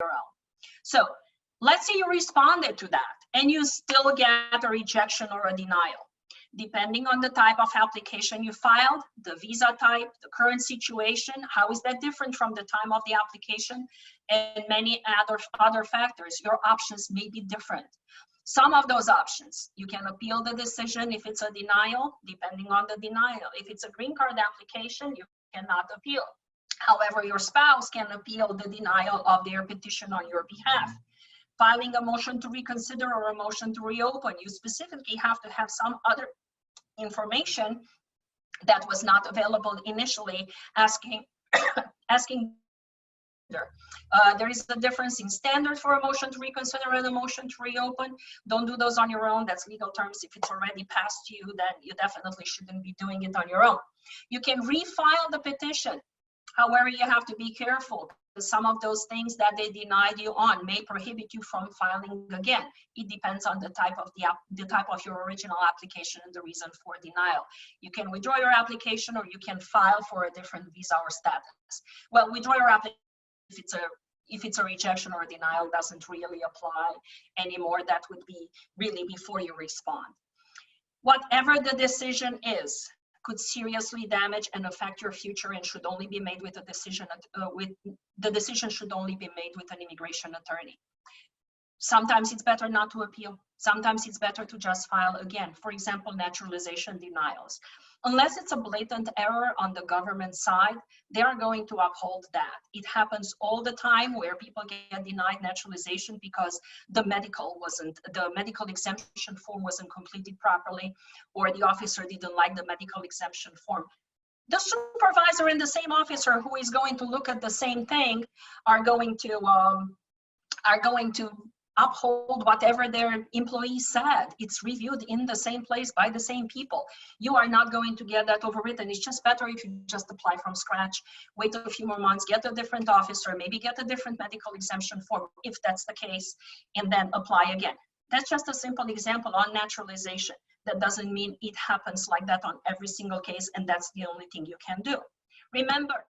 own. So let's say you responded to that and you still get a rejection or a denial. Depending on the type of application you filed, the visa type, the current situation, how is that different from the time of the application, and many other factors, your options may be different. Some of those options, you can appeal the decision if it's a denial, depending on the denial. If it's a green card application, you cannot appeal. However, your spouse can appeal the denial of their petition on your behalf. Filing a motion to reconsider or a motion to reopen, you specifically have to have some other information that was not available initially, asking there is a difference in standard for a motion to reconsider and a motion to reopen. Don't do those on your own. That's legal terms. If it's already passed you, then you definitely shouldn't be doing it on your own. You can refile the petition. However, you have to be careful. Some of those things that they denied you on may prohibit you from filing again. It depends on the type of your original application and the reason for denial. You can withdraw your application or you can file for a different visa or status. Well, withdraw your application if it's a rejection or a denial doesn't really apply anymore. That would be really before you respond. Whatever the decision is, could seriously damage and affect your future and should only be made with a decision, the decision should only be made with an immigration attorney. Sometimes it's better not to appeal. Sometimes it's better to just file again. For example, naturalization denials. Unless it's a blatant error on the government side, they are going to uphold that. It happens all the time where people get denied naturalization because the medical exemption form wasn't completed properly, or the officer didn't like the medical exemption form. The supervisor and the same officer who is going to look at the same thing are going to uphold whatever their employee said. It's reviewed in the same place by the same people. You are not going to get that overwritten. It's just better if you just apply from scratch, wait a few more months, get a different officer, maybe get a different medical exemption form if that's the case, and then apply again. That's just a simple example on naturalization. That doesn't mean it happens like that on every single case, and that's the only thing you can do. Remember,